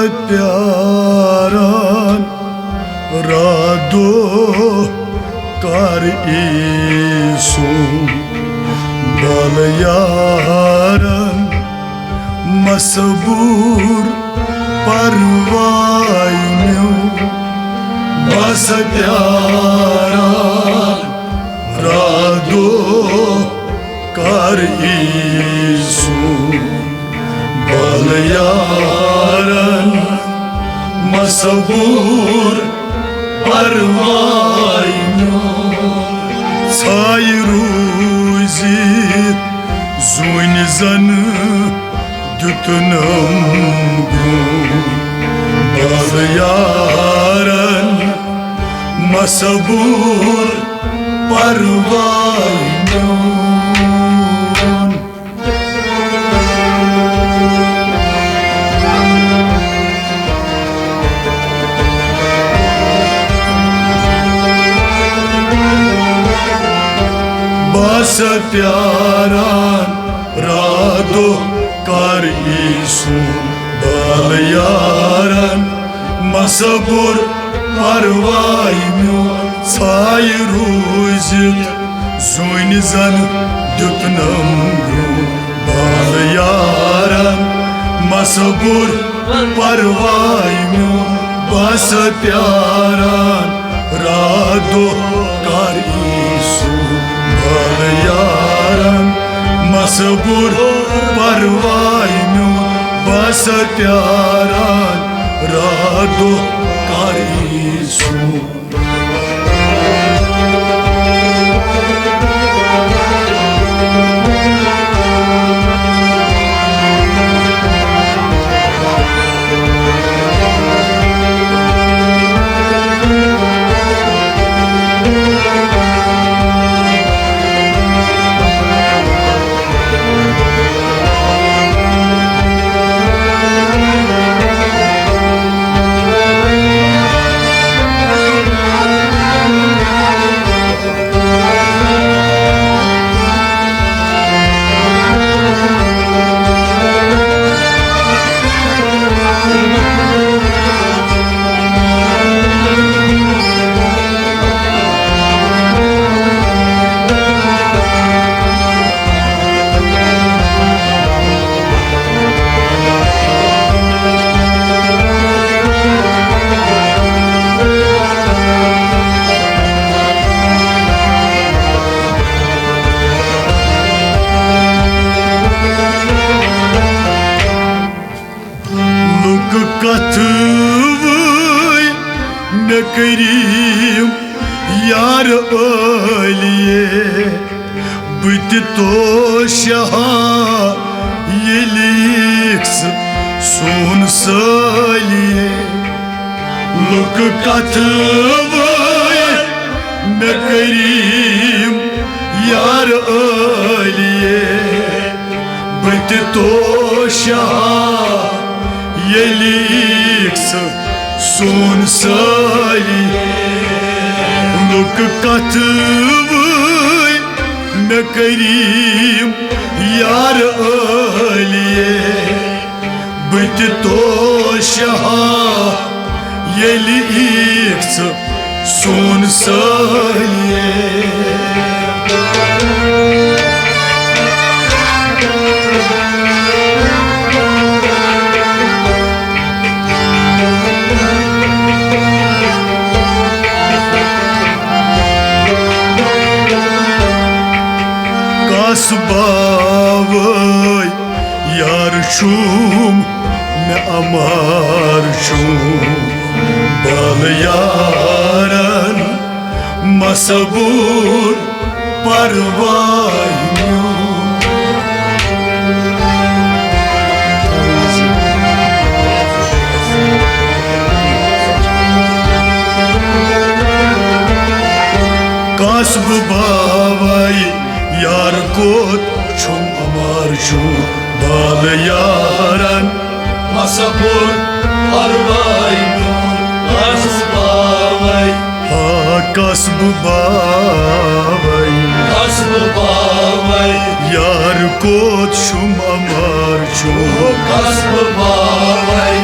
प्यारान रादो कर ईसु बलयारन मसबूर परवाई म्यू बस प्यारान रादो कर ईसु बलयारन मसबूर परवाई म्यू छाय रूजित जुन जन दुतनम बलयारन मसबूर परवाई म्यू बस प्यारान रादो कर ईसु बलयारन मसबूर परवाई म्यू छाय रूजित जुन जन दुतनम बलयारन मसबूर परवाई म्यू बस प्यारान रादो कर ईसु बलयारन मसबूर परवाई म्यू बस प्यारान रादो कर ईसु कथवै न करीम यार अलिए बुत तो शहा ये लिख्स सोन सलिए लुक कथवै न करीम यार अलिए बुत तो शहा ये लिख्स सोन सलिए लुक कथवै न करीम यार अलिए बुत तो शहा ये लिख्स सोन सलिए बावै यार शुम में अमार शुम बलयारन मसबूर परवाई म्यू कास्ब बावै यार कोत छुम अमार शुम बलयारन मसबूर परवाई म्यू कास्ब बावै कास्ब बावै यार कोत शुम अमार शुम Kasbı bağlay,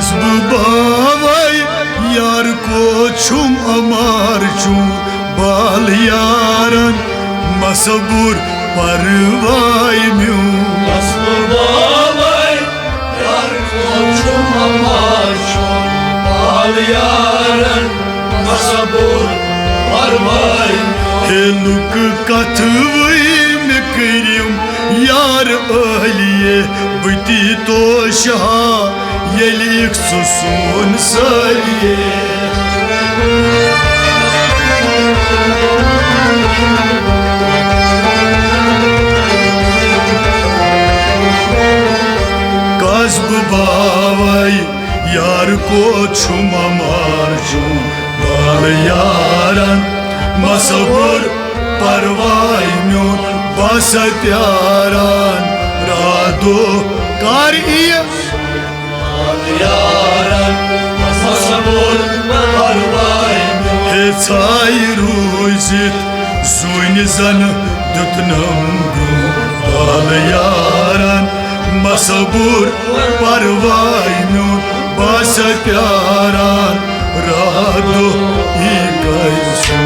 कसब बावै यार को छुम अमार छुम बाल यारन मसबूर परवाई म्यू कसब बावै यार को छुम अमार छुम बाल यारन मसबूर परवाई हे लुक कथवै में करिम यार अहलिए बती तो शहा येलिक सुसून सलिए कसब बावै यार को छुम अमार छुम बाल यारन मसबूर परवाई म्यून बस त्यारान रादो कर यारन मसबूर परवाई म्यून हे छाई रूजित सुन जन दुतनम गो बाल यारन मसबूर परवाई म्यून बस त्यारान रादो कैसू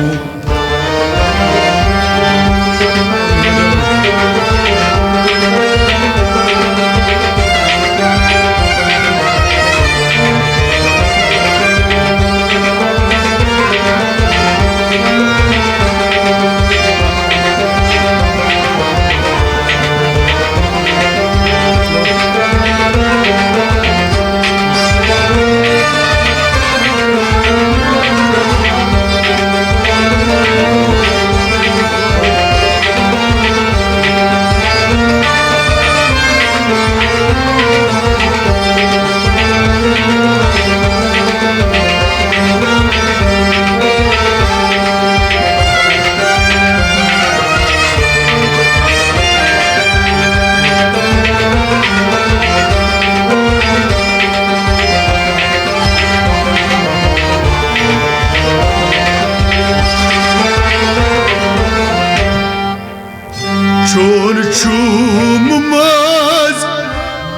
चोर छूम माज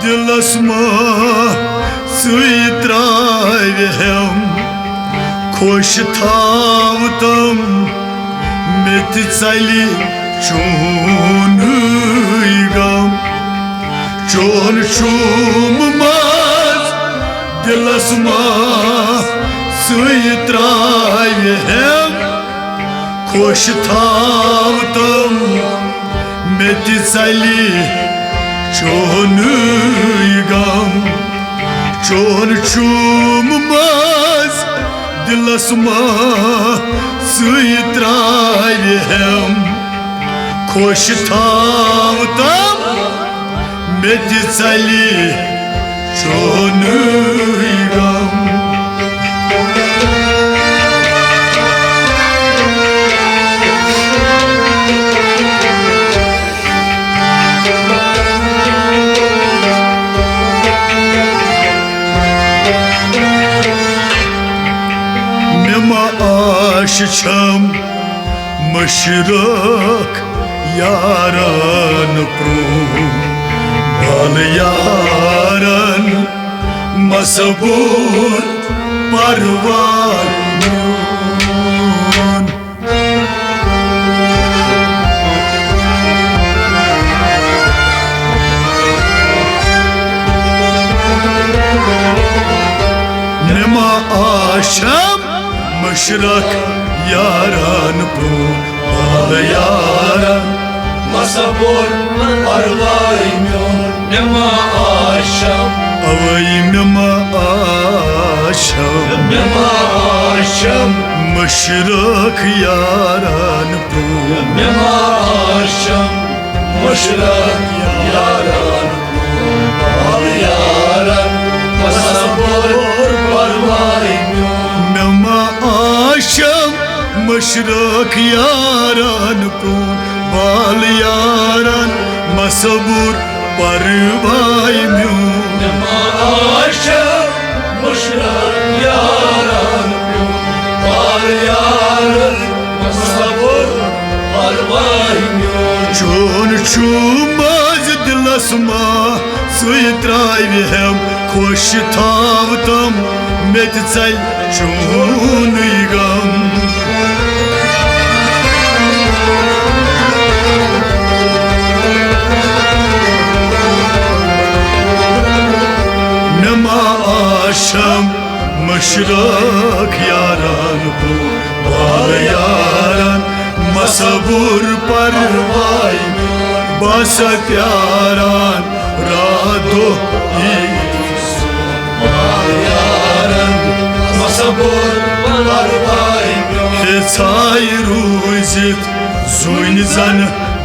दिलस सुत्रावहम खुश थाव तम मित चली चून गम चोर छूम माज दिलस सुत्रावहम खुश थाव तम मित चली चोन गम चोन छूम माज दिलस सुत्रावहम खुश थाव तम मित चली चोन गम आशम मशरक यारन प्रू बाल यारन मसबूर परवाई म्यून नमा आशम मशरक यारन प्रू बाल यारन मसबूर परवाई म्यून नमा आशम अवई नमा आशम मशरक यारन प्रू नमा आशम मशरक यारन प्रू बाल यारन मसबूर परवाई म्यून नमा आशम मशरक यारन प्रू बाल यारन मसबूर परवाई म्यून नमा आशम मशरक यारन प्रू बाल यारन मसबूर परवाई म्यून चोन छूम माज दिलस सुत्रावहम Khosh thavtam met tsal chunigam Nama asham mashrak yaran ko bal yaran masabur parvai basa pyaran rado Masabur parvai Hetsai ruzit Zuin zan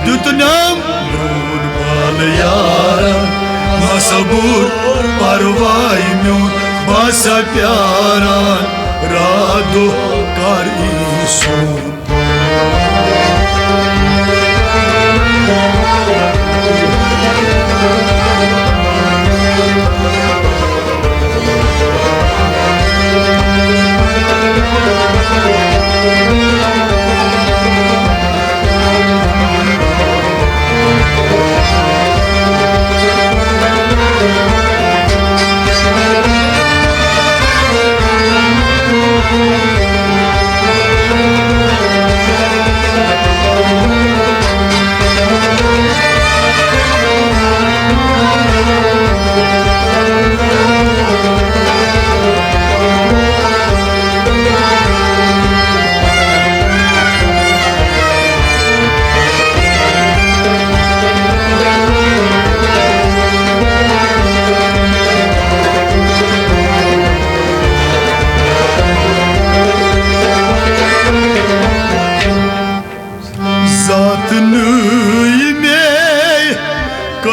dutnam Nun bal yaran Masabur parvai myun Basa pyaran Rado kar isun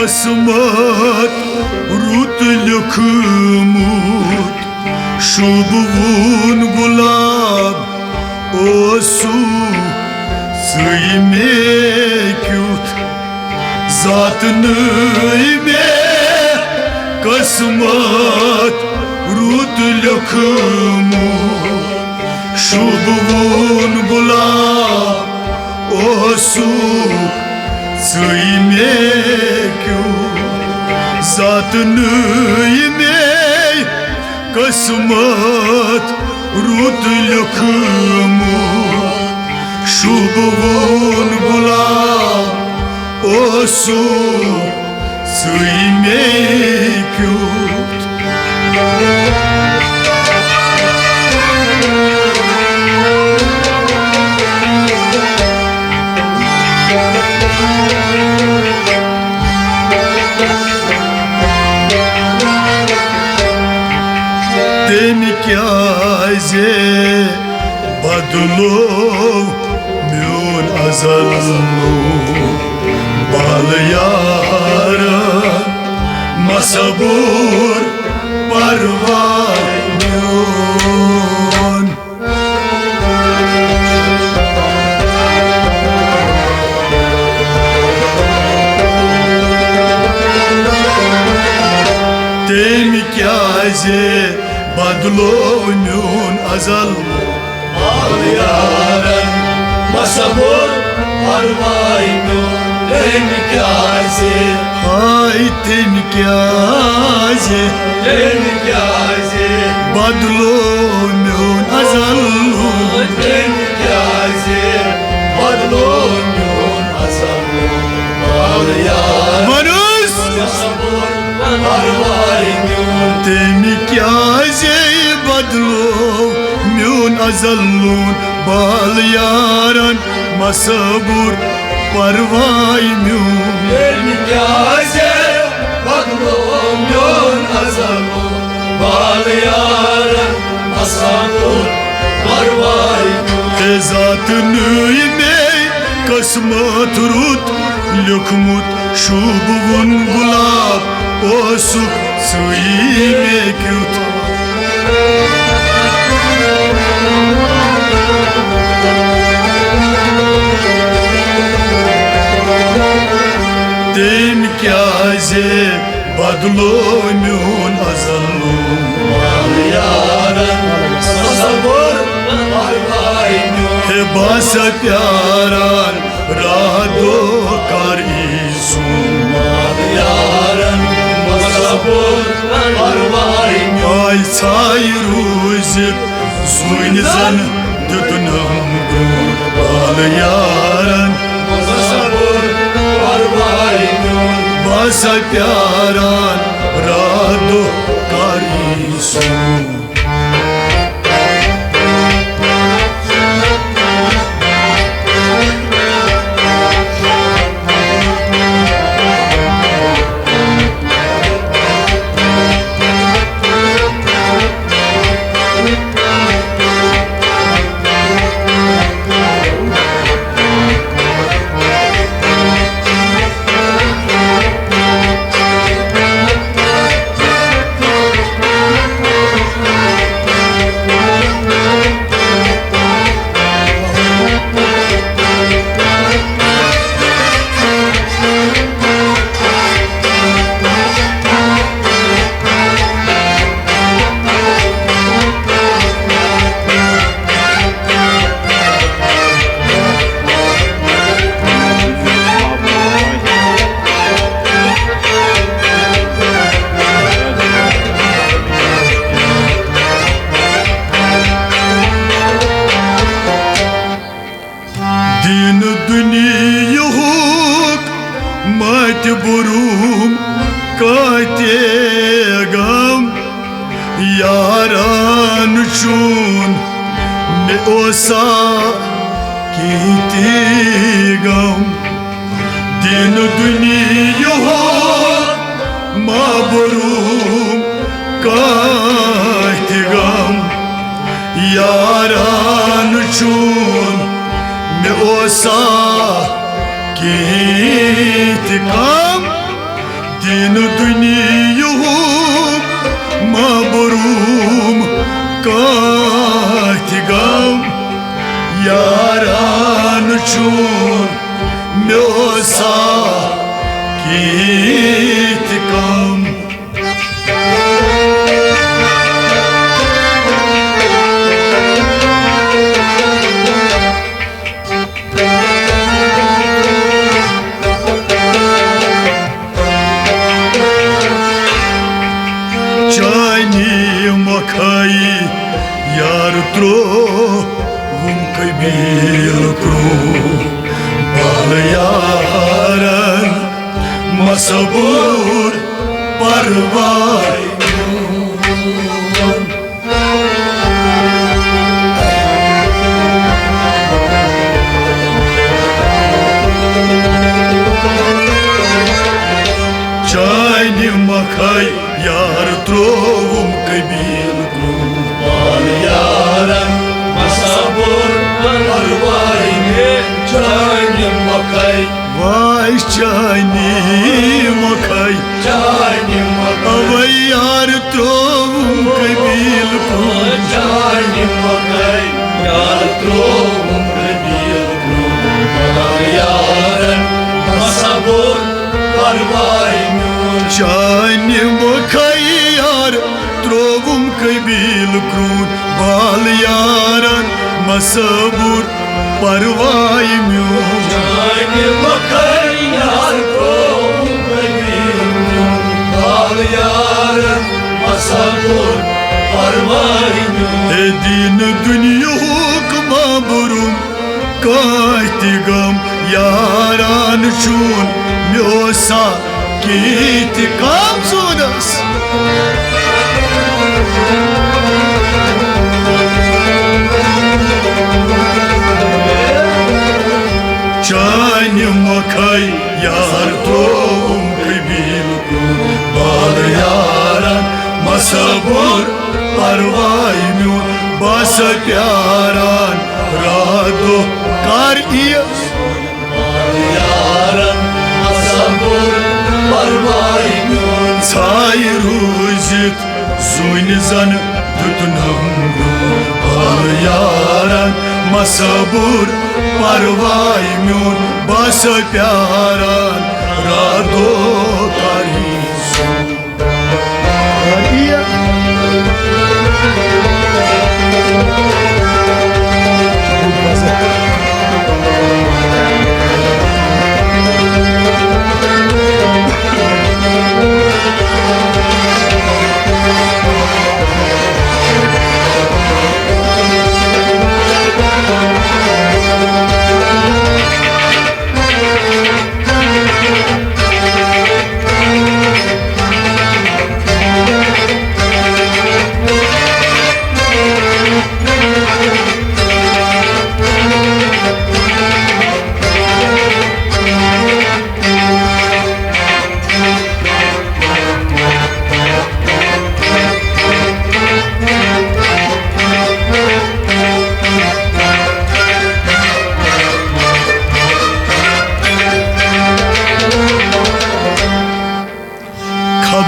Kasmat rut lükmut Şubun gulab osu Sıymekut Zatını ime Kasmat rut lükmut Şubun gulab osu Sıymekut Zatını imey Kasmat Rut lükmut Şubun gulab Osu Sıymekut Kyaze badlov myun azallu bal yaran masabur parvai myun Tem kyaze Badlov myun azal Bal yaran Masabur parvai myun Temkaze Hay temkaze Temkaze Badlov myun azal Temkaze Badlov myun azal Bal yaran Manus Masabur parvai myun Temkaze Badlov myun azallun Bal yaran masabur parvai myun Temkaze Badlov myun azallun Bal yaran masabur parvai myun Zatını imey kasmat rut lükmut Şubun gulab osuk Sıymekut Temkaze badlov myun azallun Bal yaran masabur parvai myun Basa pyaran rado kar isun Bal yaran masabur sabır parvay ay sayruzit suynizan tutunam bal yaran sabır parvay basa pyaran rado karisu burum kategam yaran chun me osa kitigam din duniya ma burum kategam yaran chun me osa kitigam din duniya mabrum katigam yaran chun myosa kitigam yar trovum kaybil kru bal yaran masabur parvay chayni makay yar trovum kaybil kru yaran masabur parvay chayni makay vay chayni makay avay yar trovum kaybil kru chayni makay yar trovum kaybil kru yaran masabur parvay chayni makay yar trovum kaybil krun bal yaran masabur parvay myon chayni makay yar trovum kaybil krun bal yaran masabur parvay myon din dünya hukma burum kaytigam yaran chun myosa kitigam sudas chayni makay yar trovum kaybil kru bal yaran masabur parvay myon basa pyaran rado kar iyas bal yaran masabur parvay myon sayruzit suynizan tutunam bal yaran masabur parvay myon basa pyaran rado karisu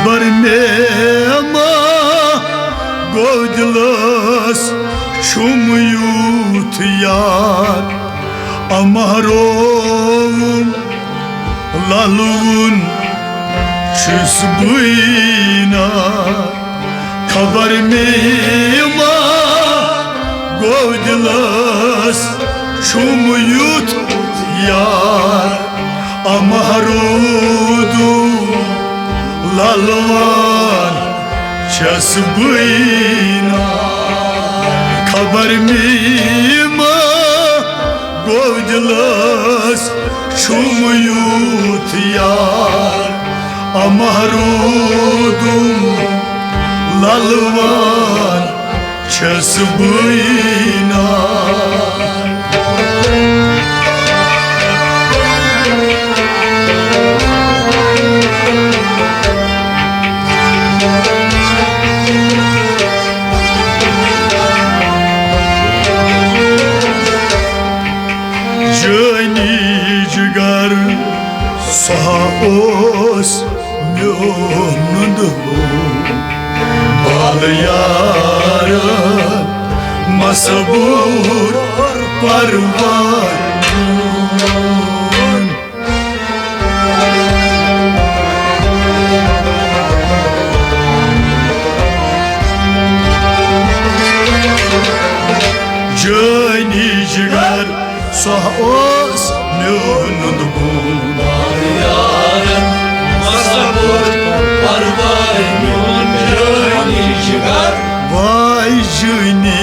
खबर में गोदिलस छुम youth यार अमरों लालून छुस बुइना खबर में गोदिलस छुम youth यार अमरों लालवान छस बुइना खबर में गोदिलस छुम youth यार अमरूदुम लालवान छस बुइना जिगर सहाओस म्योनुंद बाल यार मसबूर परवान जनी जिगर सहाओस म्योनुंद बाल यार मसबूर परवान जनी जिगर वाई जनी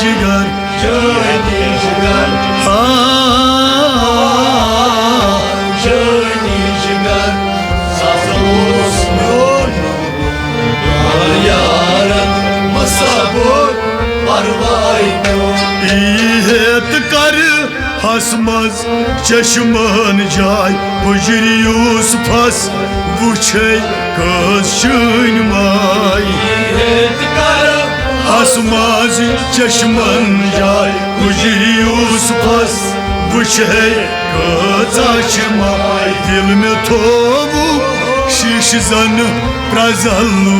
जिगर हाँ जनी जिगर सहाओस म्योनुंद बाल यार मसबूर परवान इहेत कर हसमज चश्मन जाय हुजर यूसुफस वुछे कशन माय हसमज चश्मन जाय हुजर यूसुफस वुछे कशन माय दिल में थोवु शीश जन प्रजलु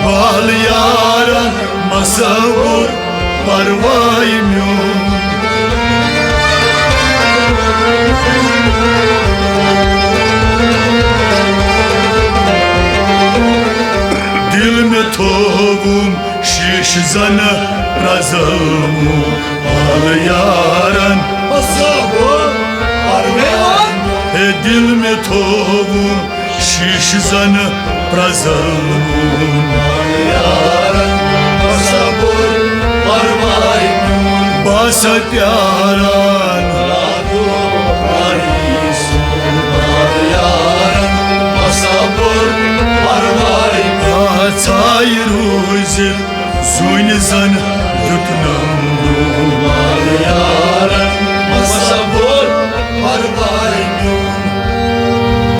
बाल यारन मसबूर परवाय म्योन दिल में थोवुम शीश जन प्रजलु बाल यारन मसबूर परवान दिल में थोवुम शीश जन प्रजलु बाल यारन मसबूर परवान बस प्यारान Say ruzil, zuyne zan, yutnam, बाल यारन